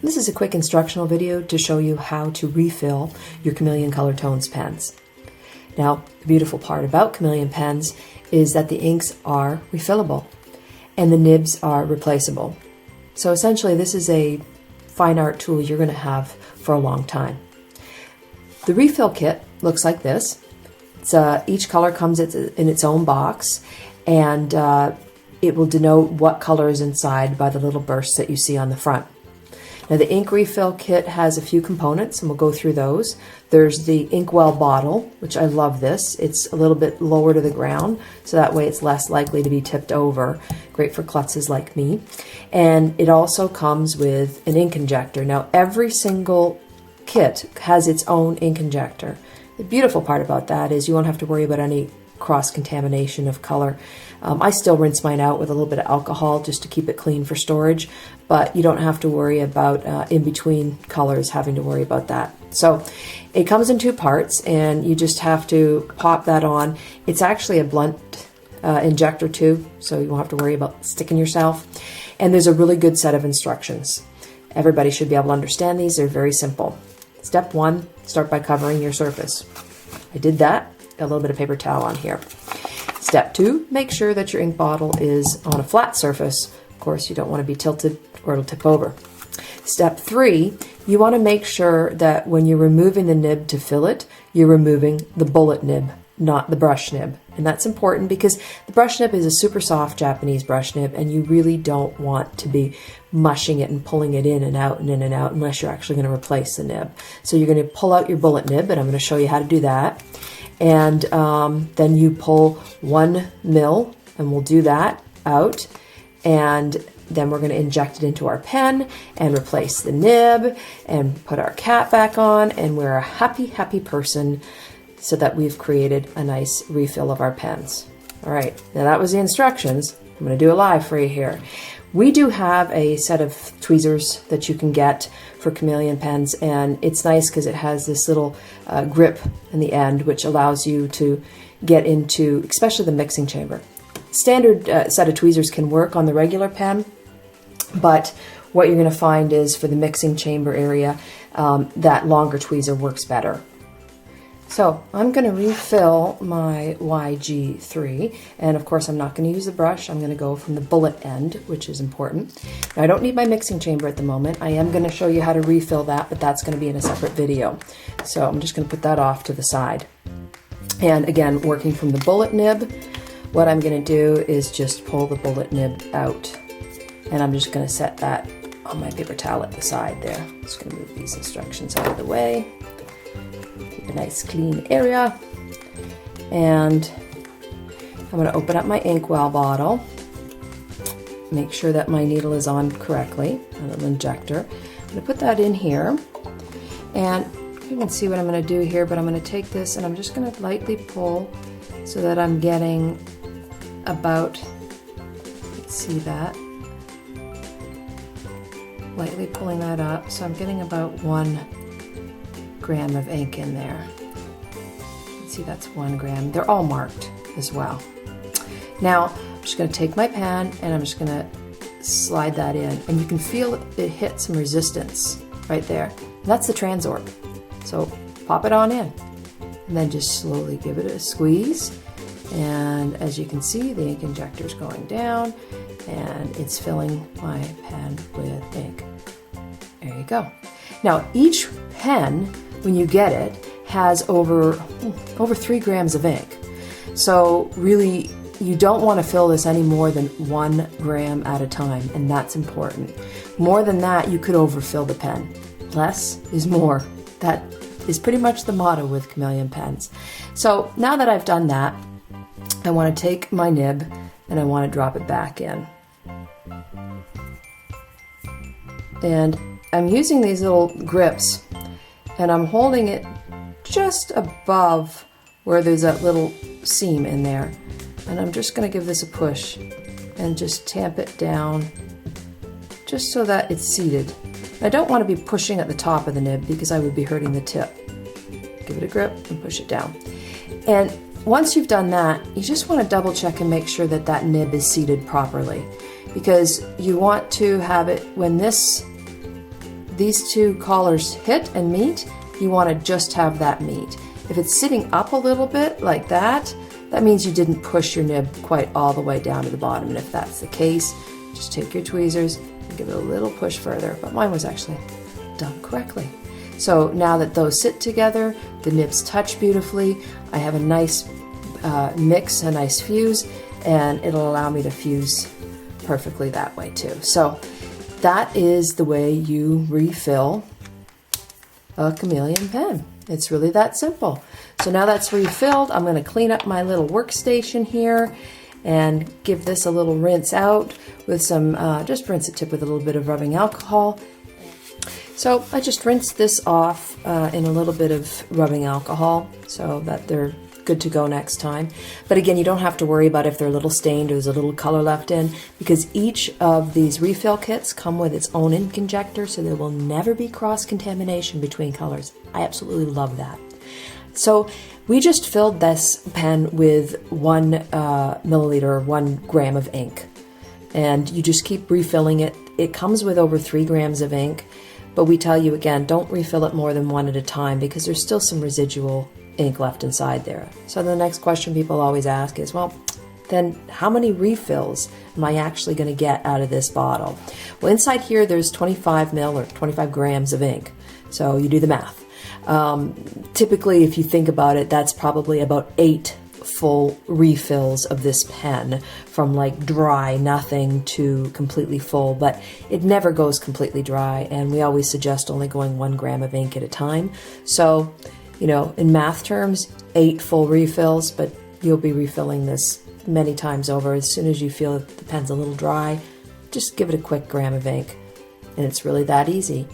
This is a quick instructional video to show you how to refill your Chameleon Color Tones pens. Now, the beautiful part about Chameleon pens is that the inks are refillable and the nibs are replaceable. So essentially, this is a fine art tool you're going to have for a long time. The refill kit looks like this. Each color comes in its own box, and it will denote what color is inside by the little bursts that you see on the front. Now, the ink refill kit has a few components, and we'll go through those. There's the inkwell bottle, which I love this. It's a little bit lower to the ground, so that way it's less likely to be tipped over. Great for klutzes like me. And it also comes with an ink injector. Now, every single kit has its own ink injector. The beautiful part about that is you won't have to worry about any cross-contamination of color. I still rinse mine out with a little bit of alcohol just to keep it clean for storage, but you don't have to worry about in between colors having to worry about that. So it comes in two parts, and you just have to pop that on. It's actually a blunt injector too, so you won't have to worry about sticking yourself. And there's a really good set of instructions. Everybody should be able to understand these. They're very simple. Step 1, start by covering your surface. I did that. Got a little bit of paper towel on here. Step 2, make sure that your ink bottle is on a flat surface. Of course, you don't want to be tilted or it'll tip over. Step 3, you want to make sure that when you're removing the nib to fill it, you're removing the bullet nib, not the brush nib. And that's important because the brush nib is a super soft Japanese brush nib, and you really don't want to be mushing it and pulling it in and out and in and out unless you're actually going to replace the nib. So you're going to pull out your bullet nib, and I'm going to show you how to do that. And then you pull 1 mil, and we'll do that out. And then we're going to inject it into our pen and replace the nib and put our cap back on, and we're a happy, happy person, so that we've created a nice refill of our pens. All right, now that was the instructions. I'm going to do it live for you here. We do have a set of tweezers that you can get for Chameleon pens, and it's nice because it has this little grip in the end, which allows you to get into, especially the mixing chamber. Standard set of tweezers can work on the regular pen, but what you're going to find is for the mixing chamber area, that longer tweezer works better. So I'm going to refill my YG3, and of course I'm not going to use the brush. I'm going to go from the bullet end, which is important. Now, I don't need my mixing chamber at the moment. I am going to show you how to refill that, but that's going to be in a separate video. So I'm just going to put that off to the side. And again, working from the bullet nib, what I'm going to do is just pull the bullet nib out, and I'm just going to set that on my paper towel at the side there. Just going to move these instructions out of the way. Keep a nice clean area, and I'm going to open up my inkwell bottle, make sure that my needle is on correctly, a little injector. I'm going to put that in here, and you can see what I'm going to do here, but I'm going to take this and I'm just going to lightly pull so that I'm getting about, let's see that, lightly pulling that up, so I'm getting about 1 gram of ink in there. Let's see, that's 1 gram. They're all marked as well. Now, I'm just going to take my pen and I'm just going to slide that in, and you can feel it hit some resistance right there. And that's the Transorb. So pop it on in, and then just slowly give it a squeeze. And as you can see, the ink injector is going down, and it's filling my pen with ink. There you go. Now, each pen, when you get it, has over 3 grams of ink. So really, you don't want to fill this any more than 1 gram at a time, and that's important. More than that, you could overfill the pen. Less is more. That is pretty much the motto with Chameleon pens. So now that I've done that, I want to take my nib and I want to drop it back in. And I'm using these little grips, and I'm holding it just above where there's that little seam in there. And I'm just going to give this a push and just tamp it down just so that it's seated. I don't want to be pushing at the top of the nib because I would be hurting the tip. Give it a grip and push it down. And once you've done that, you just want to double check and make sure that that nib is seated properly, because you want to have it, when this these two collars hit and meet, you want to just have that meet. If it's sitting up a little bit like that, that means you didn't push your nib quite all the way down to the bottom. And if that's the case, just take your tweezers and give it a little push further. But mine was actually done correctly. So now that those sit together, the nibs touch beautifully, I have a nice mix, a nice fuse, and it'll allow me to fuse perfectly that way too. So that is the way you refill a chameleon pen. It's really that simple. So now that's refilled, I'm going to clean up my little workstation here and give this a little rinse out with some, just rinse the tip with a little bit of rubbing alcohol. So I just rinsed this off in a little bit of rubbing alcohol so that they're good to go next time. But again, you don't have to worry about if they're a little stained or there's a little color left in, because each of these refill kits come with its own ink injector, so there will never be cross-contamination between colors. I absolutely love that. So we just filled this pen with 1 milliliter or 1 gram of ink, and you just keep refilling it. It comes with over 3 grams of ink, but we tell you again, don't refill it more than 1 at a time because there's still some residual ink left inside there. So the next question people always ask is, well, then how many refills am I actually going to get out of this bottle? Well, inside here there's 25 mil or 25 grams of ink. So you do the math. Typically, if you think about it, that's probably about 8 full refills of this pen, from like dry, nothing, to completely full, but it never goes completely dry, and we always suggest only going 1 gram of ink at a time. So, you know, in math terms, 8 full refills, but you'll be refilling this many times over. As soon as you feel the pen's a little dry, just give it a quick gram of ink, and it's really that easy.